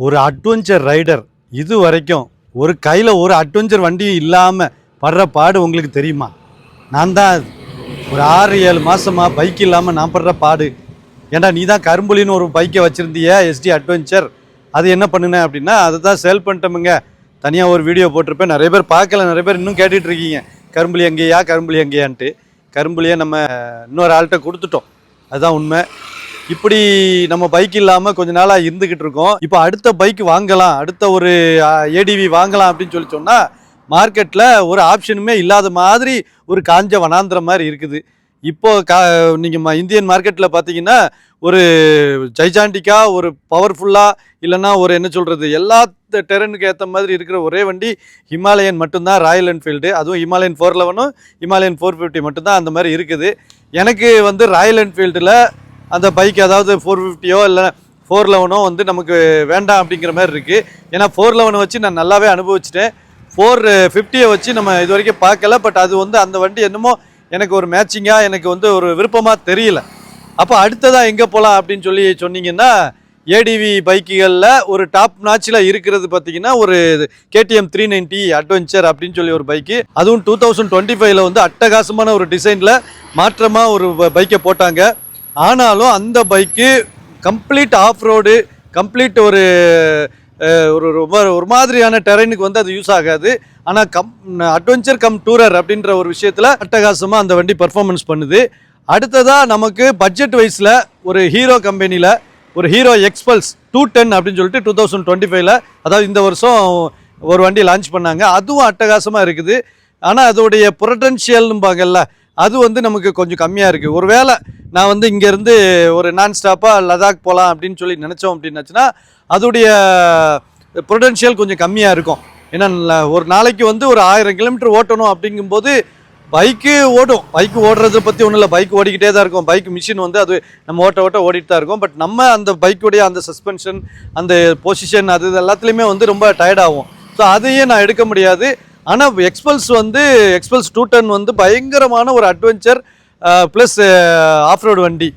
ஒரு adventure rider இது வரைக்கும் ஒரு கையில் ஒரு அட்வென்ச்சர் வண்டியும் இல்லாமல் படுற பாடு உங்களுக்கு தெரியுமா? நான் தான் ஒரு 6-7 மாதமாக பைக் இல்லாமல் நான் படுற பாடு. ஏன்டா நீ தான் கரும்புலின்னு ஒரு பைக்கை வச்சுருந்திய எஸ்டி அட்வென்ச்சர், அது என்ன பண்ணுனேன் அப்படின்னா அதை தான் சேல் பண்ணிட்டோமுங்க. தனியாக ஒரு வீடியோ போட்டிருப்பேன், நிறைய பேர் பார்க்கல, நிறைய பேர் இன்னும் கேட்டுட்ருக்கீங்க கரும்புலி எங்கேயா கரும்புலி எங்கேயான்ட்டு. கரும்புலியை நம்ம இன்னொரு ஆள்கிட்ட கொடுத்துட்டோம், அதுதான் உண்மை. இப்படி நம்ம பைக் இல்லாமல் கொஞ்ச நாளாக இருந்துக்கிட்டு இருக்கோம். இப்போ அடுத்த பைக் வாங்கலாம், அடுத்த ஒரு ஏடிவி வாங்கலாம் அப்படின்னு சொன்னால் மார்க்கெட்டில் ஒரு ஆப்ஷனுமே இல்லாத மாதிரி ஒரு காஞ்ச வனாந்திரம் மாதிரி இருக்குது. இப்போது நீங்கள் இந்தியன் மார்க்கெட்டில் பார்த்தீங்கன்னா ஒரு ஜைஜாண்டிக்காக ஒரு பவர்ஃபுல்லாக இல்லைன்னா ஒரு என்ன சொல்கிறது எல்லா டெரனுக்கு ஏற்ற மாதிரி இருக்கிற ஒரே வண்டி ஹிமாலயன் மட்டும்தான், ராயல் என்ஃபீல்டு. அதுவும் ஹிமாலயன் 411 ஹிமாலயன் 450 மட்டும்தான் அந்த மாதிரி இருக்குது. எனக்கு ராயல் என்ஃபீல்டில் அந்த பைக் அதாவது 450 இல்லை 411 நமக்கு வேண்டாம் அப்படிங்கிற மாதிரி இருக்குது. ஏன்னா 411 வச்சு நான் நல்லாவே அனுபவிச்சிட்டேன். 450 வச்சு நம்ம இது வரைக்கும் பார்க்கல. பட் அது அந்த வண்டி என்னமோ எனக்கு ஒரு மேட்சிங்காக எனக்கு ஒரு விருப்பமாக தெரியல. அப்போ அடுத்ததாக எங்கே போகலாம் அப்படின்னு சொன்னீங்கன்னா ஏடிவி பைக்குகளில் ஒரு டாப் நாச்சில் இருக்கிறது பார்த்தீங்கன்னா ஒரு KTM 390 அட்வென்ச்சர் அப்படின்னு ஒரு பைக்கு. அதுவும் 2025 அட்டகாசமான ஒரு டிசைனில் மாற்றமாக ஒரு பைக்கை போட்டாங்க. ஆனாலும் அந்த bike complete off road, complete ஒரு மாதிரியான டெரைனுக்கு அது யூஸ் ஆகாது. ஆனால் அட்வென்ச்சர் கம் டூரர் அப்படின்ற ஒரு விஷயத்தில் அட்டகாசமாக அந்த வண்டி பர்ஃபார்மன்ஸ் பண்ணுது. அடுத்ததாக நமக்கு பட்ஜெட் வைஸில் ஒரு ஹீரோ கம்பெனியில் ஒரு ஹீரோ எக்ஸ்பல்ஸ் 210 அப்படின்னு 2025 அதாவது இந்த வருஷம் ஒரு வண்டி லான்ச் பண்ணாங்க. அதுவும் அட்டகாசமாக இருக்குது. ஆனால் அதோடைய பொட்டன்ஷியல்னுபாங்கல்ல அது நமக்கு கொஞ்சம் கம்மியாக இருக்குது. ஒருவேளை நான் இங்கேருந்து ஒரு நான் ஸ்டாப்பாக லடாக் போகலாம் அப்படின்னு நினச்சோம் அப்படின்னாச்சுன்னா அதோடைய பொட்டன்ஷியல் கொஞ்சம் கம்மியாக இருக்கும். ஏன்னா ஒரு நாளைக்கு ஒரு 1000 கிலோமீட்டர் ஓட்டணும் அப்படிங்கும்போது பைக்கு ஓடும். பைக்கு ஓடுறதை பற்றி ஒன்றும் இல்லை, பைக் ஓடிக்கிட்டே தான் இருக்கும். பைக் மிஷின் அது நம்ம ஓட்ட ஓடிட்டு தான் இருக்கும். பட் நம்ம அந்த பைக்குடைய அந்த சஸ்பென்ஷன், அந்த பொசிஷன், அது எல்லாத்துலேயுமே ரொம்ப டயர்டாகும். ஸோ அதையே நான் எடுக்க முடியாது. ஆனால் எக்ஸ்பல்ஸ் எக்ஸ்பல்ஸ் 210 பயங்கரமான ஒரு அட்வென்ச்சர் ப்ளஸ் ஆஃப்ரோடு வண்டி.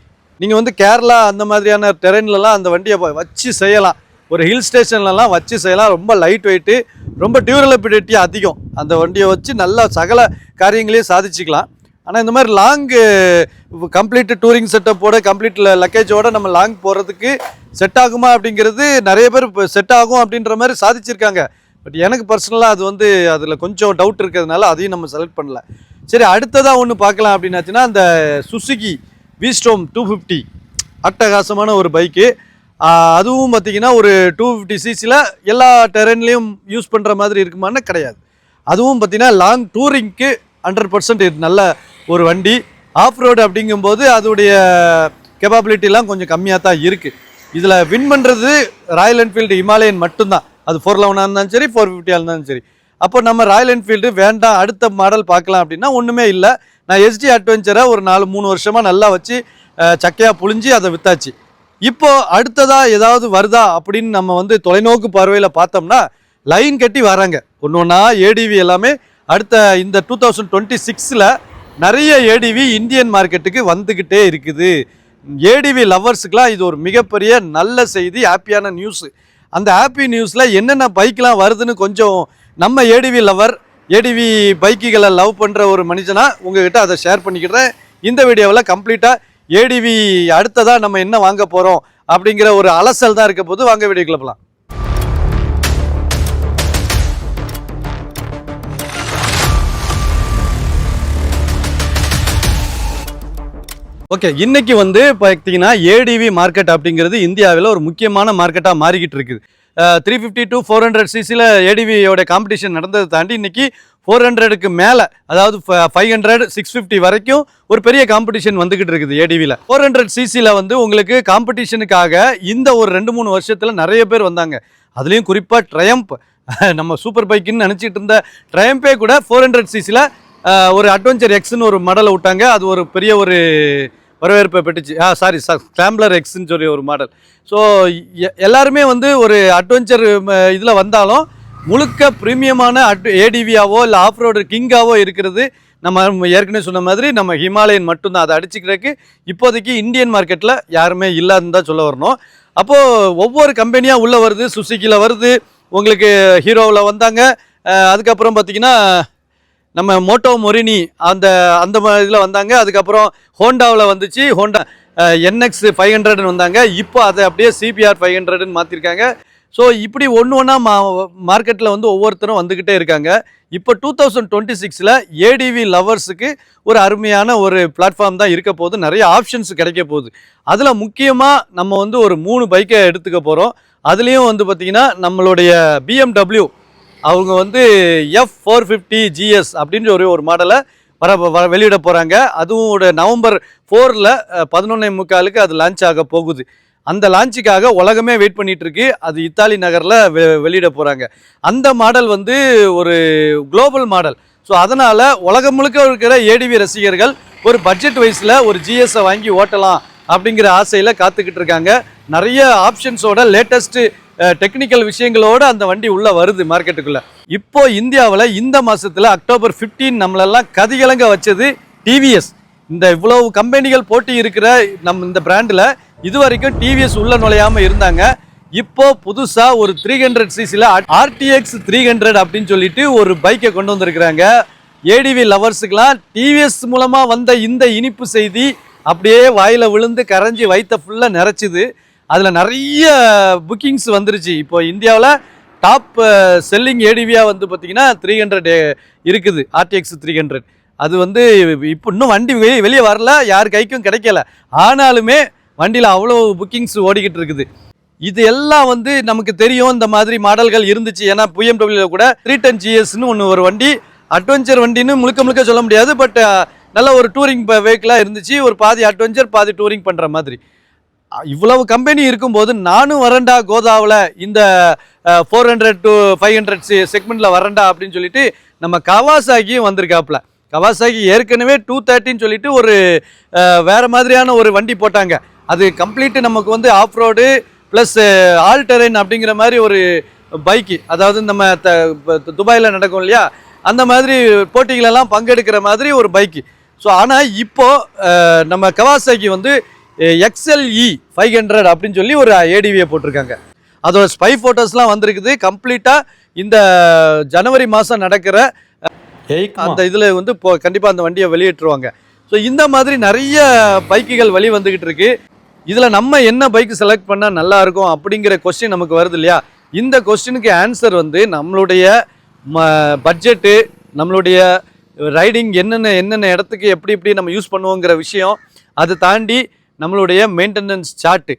நீங்கள் கேரளா அந்த மாதிரியான டெரெயின்லலாம் அந்த வண்டியை வச்சு செய்யலாம், ஒரு ஹில் ஸ்டேஷன்லலாம் வச்சு செய்யலாம். ரொம்ப லைட் வெயிட்டு, ரொம்ப டியூரபிலிட்டி அதிகம். அந்த வண்டியை வச்சு நல்லா சகல காரியங்களையும் சாதிச்சுக்கலாம். ஆனால் இந்த மாதிரி லாங்கு கம்ப்ளீட் டூரிங் செட்டப்போட கம்ப்ளீட் லக்கேஜோடு நம்ம லாங் போகிறதுக்கு செட் ஆகுமா அப்படிங்கிறது நிறைய பேர் செட் ஆகும் அப்படின்ற மாதிரி சாதிச்சிருக்காங்க. பட் எனக்கு பர்சனலாக அதில் கொஞ்சம் டவுட் இருக்கிறதுனால அதையும் நம்ம செலக்ட் பண்ணல. சரி, அடுத்ததாக ஒன்று பார்க்கலாம் அப்படின்னாச்சுன்னா அந்த சுசுகி விஸ்டோம் 250 அட்டகாசமான ஒரு பைக்கு. அதுவும் பார்த்திங்கன்னா ஒரு 250cc எல்லா டெரென்லேயும் யூஸ் பண்ணுற மாதிரி இருக்குமான்னு கிடையாது. அதுவும் பார்த்திங்கன்னா லாங் டூரிங்க்கு 100% நல்ல ஒரு வண்டி. ஆஃப் ரோடு அப்படிங்கும்போது அதோடைய கேப்பபிலிட்டிலாம் கொஞ்சம் கம்மியாக தான் இருக்குது. இதில் வின் பண்ணுறது ராயல் என்ஃபீல்டு ஹிமாலயன் மட்டும்தான். அது 411 இருந்தாலும் சரி, 450 இருந்தாலும் சரி. அப்போ நம்ம ராயல் என்ஃபீல்டு வேண்டாம், அடுத்த மாடல் பார்க்கலாம் அப்படின்னா ஒன்றுமே இல்லை. நான் எஸ்டி அட்வென்ச்சரை ஒரு 4-3 வருஷமாக நல்லா வச்சு சக்கையாக புழிஞ்சு அதை விற்றாச்சு. இப்போது அடுத்ததாக ஏதாவது வருதா அப்படின்னு நம்ம தொலைநோக்கு பார்வையில் பார்த்தோம்னா லைன் கட்டி வராங்க ஒன்று ஒன்றா ஏடிவி எல்லாமே. அடுத்த இந்த 2026 நிறைய ஏடிவி இந்தியன் மார்க்கெட்டுக்கு வந்துக்கிட்டே இருக்குது. ஏடிவி லவ்வர்ஸுக்கெலாம் இது ஒரு மிகப்பெரிய நல்ல செய்தி, ஹாப்பியான நியூஸு. அந்த ஹாப்பி நியூஸில் என்னென்ன பைக்கெலாம் வருதுன்னு கொஞ்சம் நம்ம ஏடிவி லவர், ஏடிவி பைக்குகளை லவ் பண்ணுற ஒரு மனுஷனாக உங்ககிட்ட அதை ஷேர் பண்ணிக்கிறேன். இந்த வீடியோவில் கம்ப்ளீட்டாக ஏடிவி அடுத்ததாக நம்ம என்ன வாங்க போகிறோம் அப்படிங்கிற ஒரு அலசல் தான் இருக்க போது. வாங்க வீடியோக்குள்ள போகலாம். ஓகே, இன்றைக்கி பார்த்தீங்கன்னா ஏடிவி மார்க்கெட் அப்படிங்கிறது இந்தியாவில் ஒரு முக்கியமான மார்க்கெட்டாக மாறிக்கிட்டு இருக்குது. 350 to 400cc ஏடிவியோட காம்படிஷன் நடந்ததை தாண்டி இன்றைக்கி 400க்கு மேலே, அதாவது 500 650 வரைக்கும் ஒரு பெரிய காம்படிஷன் வந்துக்கிட்டு இருக்குது ஏடிவியில். 400cc உங்களுக்கு காம்படிஷனுக்காக இந்த ஒரு 2-3 வருஷத்தில் நிறைய பேர் வந்தாங்க. அதுலேயும் குறிப்பாக ட்ரையம்ப், நம்ம சூப்பர் பைக்குன்னு நினச்சிட்டு இருந்த ட்ரையம்பே கூட 400cc ஒரு அட்வென்ச்சர் எக்ஸ்ன்னு ஒரு மாடலை விட்டாங்க. அது ஒரு பெரிய ஒரு வரவேற்பை பெற்றுச்சு. ஸ்கிராம்பிளர் எக்ஸ்ன்னு ஒரு மாடல். ஸோ எல்லாருமே ஒரு அட்வென்ச்சர் இதில் வந்தாலும் முழுக்க ப்ரீமியமான ஏடிவியாவோ இல்லை ஆஃப் ரோடு கிங்காவோ இருக்கிறது நம்ம ஏற்கனவே சொன்ன மாதிரி நம்ம ஹிமாலயன் மட்டும்தான். அதை அடிச்சுக்கிறதுக்கு இப்போதைக்கு இந்தியன் மார்க்கெட்டில் யாருமே இல்லாதுன்னு தான் சொல்ல வரணும். அப்போது ஒவ்வொரு கம்பெனியாக உள்ளே வருது. சுசுக்கியில் வருது, உங்களுக்கு ஹீரோவில் வந்தாங்க. அதுக்கப்புறம் பார்த்தீங்கன்னா நம்ம மோட்டோ மொரினி அந்த அந்த இதில் வந்தாங்க. அதுக்கப்புறம் ஹோண்டாவில் வந்துச்சு, ஹோண்டா NX 500 வந்தாங்க. இப்போ அதை அப்படியே CBR 500 மாற்றிருக்காங்க. ஸோ இப்படி ஒன்று ஒன்றா மார்க்கெட்டில் வந்து ஒவ்வொருத்தரும் வந்துக்கிட்டே இருக்காங்க. இப்போ 2026 ஏடிவி லவர்ஸுக்கு ஒரு அருமையான ஒரு பிளாட்ஃபார்ம் தான் இருக்க போகுது. நிறைய ஆப்ஷன்ஸ் கிடைக்க போகுது. அதில் முக்கியமாக நம்ம வந்து ஒரு 3 பைக்கை எடுத்துக்க போகிறோம். அதுலேயும் வந்து பார்த்திங்கன்னா நம்மளுடைய BMW அவங்க வந்து F450 GS அப்படின்ற ஒரு மாடலை வெளியிட போகிறாங்க. அதுவும் ஒரு நவம்பர் 4 11:45 அது லான்ச் ஆக போகுது. அந்த லான்ச்சுக்காக உலகமே வெயிட் பண்ணிட்டு இருக்கு. அது இத்தாலி நகரில் வெளியிட போகிறாங்க. அந்த மாடல் வந்து ஒரு குளோபல் மாடல். ஸோ அதனால் உலகம் முழுக்க இருக்கிற ஏடிவி ரசிகர்கள் ஒரு பட்ஜெட் வைஸில் ஒரு GS-ஐ வாங்கி ஓட்டலாம் அப்படிங்கிற ஆசையில் காத்துக்கிட்டு இருக்காங்க. நிறைய ஆப்ஷன்ஸோட லேட்டஸ்ட்டு டெக்னிக்கல் விஷயங்களோடு அந்த வண்டி உள்ளே வருது மார்க்கெட்டுக்குள்ளே. இப்போ இந்தியாவில் இந்த மாதத்தில் அக்டோபர் 15 நம்மளெல்லாம் கதிகலங்க வச்சது டிவிஎஸ். இந்த இவ்வளவு கம்பெனிகள் போட்டி இருக்கிற இந்த பிராண்டில் இது வரைக்கும் டிவிஎஸ் உள்ள நுழையாமல் இருந்தாங்க. இப்போ புதுசாக ஒரு 300cc RTX 300 அப்படின்னு சொல்லிட்டு ஒரு பைக்கை கொண்டு வந்திருக்கிறாங்க. ஏடிவி லவர்ஸுக்கெல்லாம் டிவிஎஸ் மூலமாக வந்த இந்த இனிப்பு செய்தி அப்படியே வாயில் விழுந்து கரைஞ்சி வயிற்ற ஃபுல்லாக நிறைச்சிது. அதில் நிறைய புக்கிங்ஸ் வந்துருச்சு. இப்போ இந்தியாவில் டாப் செல்லிங் ஏடிவியாக வந்து பார்த்திங்கன்னா 300 இருக்குது, RTX 300. அது வந்து இப்போ இன்னும் வண்டி வெளியே வரல, யார் கைக்கும் கிடைக்கல. ஆனாலுமே வண்டியில் அவ்வளோ புக்கிங்ஸ் ஓடிக்கிட்டு இருக்குது. இது எல்லாம் வந்து நமக்கு தெரியும், இந்த மாதிரி மாடல்கள் இருந்துச்சு. ஏன்னா BMW கூட 310 GSன்னு ஒரு வண்டி, அட்வென்ச்சர் வண்டின்னு முழுக்க சொல்ல முடியாது, பட் நல்ல ஒரு டூரிங் வெஹிக்கிளாக இருந்துச்சு. ஒரு பாதி அட்வென்ச்சர் பாதி டூரிங் பண்ணுற மாதிரி. இவ்வளவு கம்பெனி இருக்கும்போது நானும் வரண்டா கோதாவில் இந்த 400 to 500 செக்மெண்ட்டில் வரண்டா அப்படின்னு சொல்லிட்டு நம்ம கவாசாகியும் வந்திருக்காப்புல. கவாசாகி ஏற்கனவே 230 சொல்லிட்டு ஒரு வேறு மாதிரியான ஒரு வண்டி போட்டாங்க. அது கம்ப்ளீட்டு நமக்கு வந்து off road plus all terrain அப்படிங்கிற மாதிரி ஒரு பைக்கு. அதாவது நம்ம துபாயில் நடக்கும் இல்லையா, அந்த மாதிரி போட்டிகளெல்லாம் பங்கெடுக்கிற மாதிரி ஒரு பைக்கு. ஸோ ஆனால் இப்போது நம்ம கவாசாகி வந்து XLE 500 அப்படின்னு சொல்லி ஒரு ஏடிவியை போட்டிருக்காங்க. அதோட ஸ்பை ஃபோட்டோஸ்லாம் வந்திருக்குது. கம்ப்ளீட்டாக இந்த ஜனவரி மாதம் நடக்கிற அந்த இதில் வந்து இப்போ கண்டிப்பாக அந்த வண்டியை வெளியிட்டுருவாங்க. ஸோ இந்த மாதிரி நிறைய பைக்குகள் வெளி வந்துக்கிட்டு இருக்கு. இதில் நம்ம என்ன பைக்கு செலக்ட் பண்ணால் நல்லாயிருக்கும் அப்படிங்கிற கொஸ்டின் நமக்கு வருது இல்லையா. இந்த கொஸ்டினுக்கு ஆன்சர் வந்து நம்மளுடைய பட்ஜெட்டு, நம்மளுடைய ரைடிங் என்னென்ன இடத்துக்கு எப்படி நம்ம யூஸ் பண்ணுவோங்கிற விஷயம், அதை தாண்டி நம்மளுடைய மெயின்டெனன்ஸ் சார்ட்டு,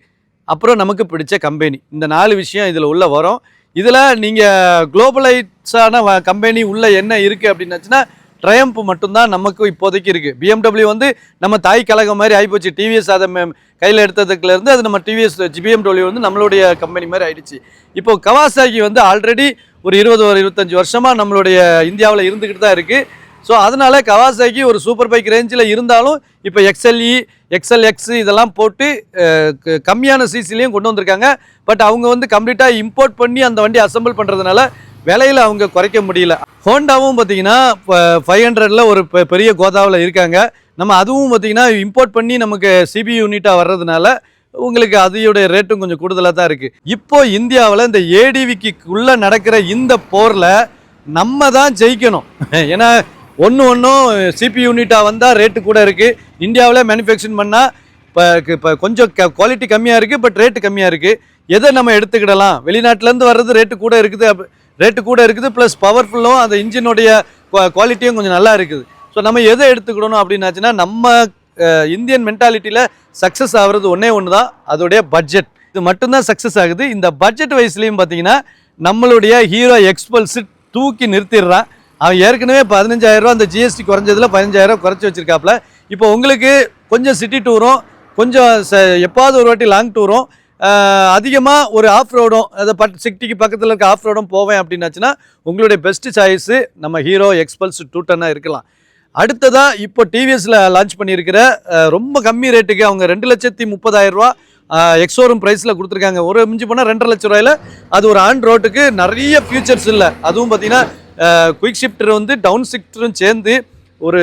அப்புறம் நமக்கு பிடிச்ச கம்பெனி, இந்த 4 விஷயம் இதில் உள்ள வரும். இதில் நீங்கள் குளோபலைட்ஸான கம்பெனி உள்ள என்ன இருக்குது அப்படின்னாச்சுன்னா ட்ரையம்ப் மட்டும்தான் நமக்கு இப்போதைக்கு இருக்குது. BMW வந்து நம்ம தாய் கழகம் மாதிரி ஆகிப்போச்சு. டிவிஎஸ் அதை கையில் எடுத்ததுக்குலேருந்து அது நம்ம டிவிஎஸ் BMW வந்து நம்மளுடைய கம்பெனி மாதிரி ஆயிடுச்சு. இப்போ கவாசாகி வந்து ஆல்ரெடி ஒரு 20-25 வருஷமாக நம்மளுடைய இந்தியாவில் இருந்துக்கிட்டு தான் இருக்குது. ஸோ அதனால் கவாசாகி ஒரு சூப்பர் பைக் ரேஞ்சில் இருந்தாலும் இப்போ XLE, XLX இதெல்லாம் போட்டு கம்மியான சிசிலையும் கொண்டு வந்திருக்காங்க. பட் அவங்க வந்து கம்ப்ளீட்டாக இம்போர்ட் பண்ணி அந்த வண்டி அசம்பிள் பண்ணுறதுனால விலையில் அவங்க குறைக்க முடியல. ஹோண்டாவும் பார்த்தீங்கன்னா 500 ஒரு பெரிய கோதாவில் இருக்காங்க. நம்ம அதுவும் பார்த்தீங்கன்னா இம்போர்ட் பண்ணி நமக்கு CB யூனிட்டாக வர்றதுனால உங்களுக்கு அதோடைய ரேட்டும் கொஞ்சம் கூடுதலாக தான் இருக்குது. இப்போ இந்தியாவில் இந்த ஏடிவிக்கு உள்ளே நடக்கிற இந்த போரில் நம்ம தான் ஜெயிக்கணும். ஏன்னா ஒன்றும் CP யூனிட்டாக வந்தால் ரேட்டு கூட இருக்குது. இந்தியாவில் மேனுஃபேக்சரிங் பண்ணால் இப்போ கொஞ்சம் குவாலிட்டி கம்மியாக இருக்குது, பட் ரேட்டு கம்மியாக இருக்குது. எதை நம்ம எடுத்துக்கிடலாம்? வெளிநாட்டிலேருந்து வர்றது ரேட்டு கூட இருக்குது ப்ளஸ் பவர்ஃபுல்லும் அந்த இன்ஜினுடைய குவாலிட்டியும் கொஞ்சம் நல்லா இருக்குது. ஸோ நம்ம எதை எடுத்துக்கிடணும் அப்படின்னாச்சுன்னா நம்ம இந்தியன் மென்டாலிட்டியில் சக்ஸஸ் ஆகிறது ஒன்று தான், அதோடைய பட்ஜெட். இது மட்டும்தான் சக்ஸஸ் ஆகுது. இந்த பட்ஜெட் வைஸ்லேயும் பார்த்தீங்கன்னா நம்மளுடைய ஹீரோ எக்ஸ்பல்ஸ் தூக்கி நிறுத்திடுறான். அவன் ஏற்கனவே 15,000 ரூபா அந்த GST குறைஞ்சதில் 15,000 குறைச்சி வச்சிருக்காப்புல. இப்போ உங்களுக்கு கொஞ்சம் சிட்டி டூரும், கொஞ்சம் எப்பாவது ஒரு வாட்டி லாங் டூரும், அதிகமாக ஒரு ஆஃப் ரோடும், அதை சிட்டிக்கு பக்கத்தில் இருக்க ஆஃப் ரோடும் போவேன் அப்படின்னாச்சுன்னா உங்களுடைய பெஸ்ட்டு சாய்ஸு நம்ம ஹீரோ எக்ஸ்பல்ஸ் 210 இருக்கலாம். அடுத்ததாக இப்போ டிவிஎஸில் லான்ச் பண்ணியிருக்கிற ரொம்ப கம்மி ரேட்டுக்கு அவங்க 2,30,000 ரூபா எக்ஸோரூம் ப்ரைஸில் கொடுத்துருக்காங்க. ஒரு மிஞ்சி போனால் 2.5 லட்ச ரூபாயில் அது ஒரு ஆன் ரோட்டுக்கு நிறைய ஃபியூச்சர்ஸ் இல்லை. அதுவும் பார்த்தீங்கன்னா குயிக் ஷிஃப்டர் வந்து டவுன் ஷிஃப்டரும் சேர்ந்து ஒரு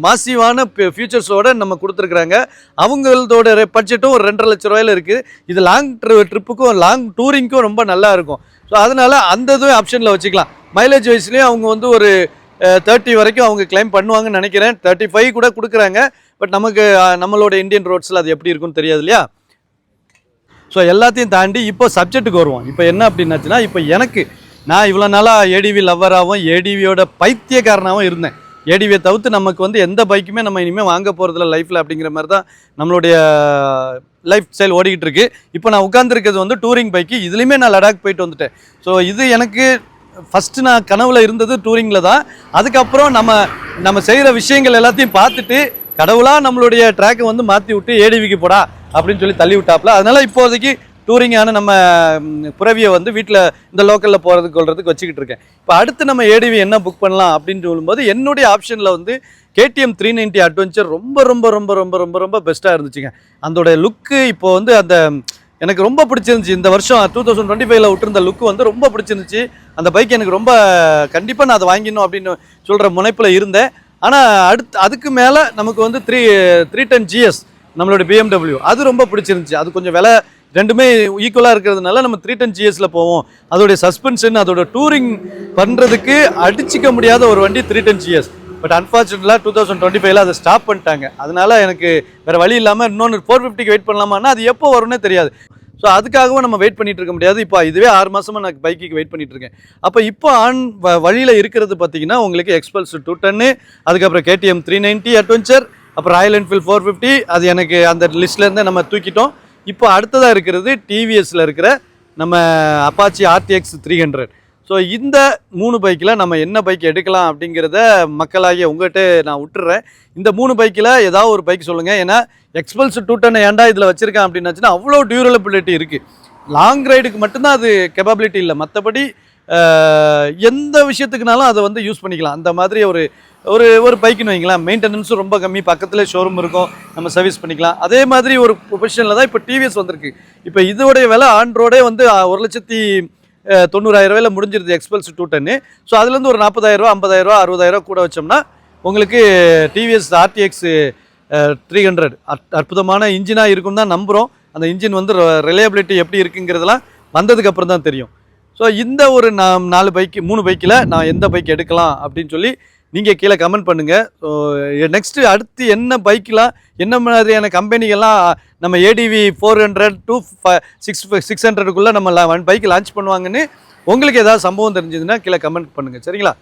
மாசிவான ஃபியூச்சர்ஸோடு நம்ம கொடுத்துருக்குறாங்க. அவங்களோட பட்ஜெட்டும் ஒரு 2.5 லட்ச ரூபாயில் இருக்குது. இது லாங் ட்ரிப்புக்கும் லாங் டூரிங்க்கும் ரொம்ப நல்லா இருக்கும். ஸோ அதனால் அந்த இதுவும் ஆப்ஷனில் வச்சுக்கலாம். மைலேஜ் வைஸ்லேயும் அவங்க வந்து ஒரு 30 வரைக்கும் அவங்க கிளைம் பண்ணுவாங்கன்னு நினைக்கிறேன். 35 கூட கொடுக்குறாங்க. பட் நமக்கு நம்மளோட இந்தியன் ரோட்ஸில் அது எப்படி இருக்குன்னு தெரியாது இல்லையா? ஸோ எல்லாத்தையும் தாண்டி இப்போ சப்ஜெக்ட்டுக்கு வருவோம். இப்போ என்ன அப்படின்னாச்சுன்னா, இப்போ நான் இவ்வளோ நாளாக ஏடிவி லவ்வராகவும் ஏடிவியோட பைத்தியக்காரனாகவும் இருந்தேன். ஏடிவியை தவிர்த்து நமக்கு வந்து எந்த பைக்குமே நம்ம இனிமேல் வாங்க போகிறதில்ல லைஃப்பில் அப்படிங்கிற மாதிரி தான் நம்மளுடைய லைஃப் ஸ்டைல் ஓடிக்கிட்டு இருக்கு. இப்போ நான் உட்காந்துருக்கிறது வந்து டூரிங் பைக்கு. இதுலேயுமே நான் லடாக் போயிட்டு வந்துட்டேன். ஸோ இது எனக்கு ஃபஸ்ட்டு நான் கனவுல இருந்தது டூரிங்கில் தான். அதுக்கப்புறம் நம்ம செய்கிற விஷயங்கள் எல்லாத்தையும் பார்த்துட்டு கடவுளாக நம்மளுடைய ட்ராக்கை வந்து மாற்றி விட்டு ஏடிவிக்கு போடா அப்படின்னு சொல்லி தள்ளி விட்டாப்புல. அதனால் இப்போதைக்கு டூரிங்கான நம்ம புறவியை வந்து வீட்டில் இந்த லோக்கலில் கொள்றதுக்கு வச்சுக்கிட்டு இருக்கேன். இப்போ அடுத்து நம்ம ஏடிவி என்ன புக் பண்ணலாம் அப்படின்னு சொல்லும்போது என்னுடைய ஆப்ஷனில் வந்து KTM 390 அட்வென்ச்சர் ரொம்ப ரொம்ப ரொம்ப ரொம்ப ரொம்ப ரொம்ப பெஸ்ட்டாக இருந்துச்சுங்க. அதோட லுக்கு இப்போ வந்து எனக்கு ரொம்ப பிடிச்சிருந்துச்சு. இந்த வருஷம் 2025ல் விட்டுருந்த லுக்கு வந்து ரொம்ப பிடிச்சிருந்துச்சு. அந்த பைக் எனக்கு ரொம்ப கண்டிப்பாக நான் அதை வாங்கிடணும் அப்படின்னு சொல்கிற முனைப்பில் இருந்தேன். ஆனால் அதுக்கு மேலே நமக்கு வந்து 310 GS நம்மளோட BMW அது ரொம்ப பிடிச்சிருந்துச்சு. அது கொஞ்சம் விலை ரெண்டுமே ஈக்குவலாக இருக்கிறதுனால நம்ம 310 GSல போவோம். அதோடைய சஸ்பென்ஷன் அதோட டூரிங் பண்ணுறதுக்கு அடிச்சிக்க முடியாத ஒரு வண்டி 310 GS. பட் அன்ஃபார்ச்சுனேட்லாக 2025ல் அதை ஸ்டாப் பண்ணிட்டாங்க. அதனால எனக்கு வேறு வழி இல்லாமல் இன்னொன்று 450க்கு வெயிட் பண்ணலாமான்னா அது எப்போ வரும்னே தெரியாது. ஸோ அதுக்காகவும் நம்ம வெயிட் பண்ணிட்டு இருக்க முடியாது. இப்போ இதுவே 6 மாதமாக நான் பைக்குக்கு வெயிட் பண்ணிட்டு இருக்கேன். அப்போ இப்போ வழியில் இருக்கிறது பார்த்தீங்கன்னா உங்களுக்கு எக்ஸ்பல்ஸ் 210, அதுக்கப்புறம் KTM 390 அட்வென்ச்சர், அப்புறம் ராயல் என்ஃபீல்ட் 450. அது எனக்கு அந்த லிஸ்ட்லேருந்தே நம்ம தூக்கிட்டோம். இப்போ அடுத்ததாக இருக்கிறது டிவிஎஸில் இருக்கிற நம்ம அப்பாச்சி RTX 300. ஸோ இந்த 3 பைக்கில் நம்ம என்ன பைக் எடுக்கலாம் அப்படிங்கிறத மக்களாகிய உங்கள்கிட்ட நான் விட்டுறேன். இந்த 3 பைக்கில் ஏதாவது ஒரு பைக் சொல்லுங்கள். ஏன்னா எக்ஸ்பல்ஸ் 210 ஏன்டா இதில் வச்சுருக்கேன் அப்படின்னாச்சுன்னா அவ்வளோ டியூரபிலிட்டி இருக்குது. லாங் ரைடுக்கு மட்டும்தான் அது கெப்பாபிலிட்டி இல்லை. மற்றபடி எந்த விஷயத்துக்குனாலும் அதை வந்து யூஸ் பண்ணிக்கலாம். அந்த மாதிரி ஒரு பைக்குன்னு வைங்களேன். மெயின்டெனன்ஸும் ரொம்ப கம்மி, பக்கத்தில் ஷோரூம் இருக்கும், நம்ம சர்வீஸ் பண்ணிக்கலாம். அதே மாதிரி ஒரு பொசிஷனில் தான் இப்போ டிவிஎஸ் வந்திருக்கு. இப்போ இதோடைய விலை ஆன் ரோடே வந்து 1,90,000 முடிஞ்சிருது எக்ஸ்பல்ஸ் 210. ஸோ அதுலேருந்து ஒரு 40,000, 50,000, 60,000 கூட வச்சோம்னா உங்களுக்கு டிவிஎஸ் RTX 300 அற்புதமான இன்ஜினாக இருக்குன்னு தான் நம்புகிறோம். அந்த இன்ஜின் வந்து ரிலையபிலிட்டி எப்படி இருக்குங்கிறதுலாம் வந்ததுக்கப்புறம் தான் தெரியும். ஸோ இந்த ஒரு 3 பைக்கில் நான் எந்த பைக் எடுக்கலாம் அப்படின்னு சொல்லி நீங்கள் கீழே கமெண்ட் பண்ணுங்கள். ஸோ நெக்ஸ்ட்டு அடுத்து என்ன பைக்கெலாம் என்ன மாதிரியான கம்பெனிகள்லாம் நம்ம ADV 400 to 600க்குள்ளே நம்ம பைக் லான்ச் பண்ணுவாங்கன்னு உங்களுக்கு ஏதாவது சம்பவம் தெரிஞ்சதுன்னா கீழே கமெண்ட் பண்ணுங்கள். சரிங்களா?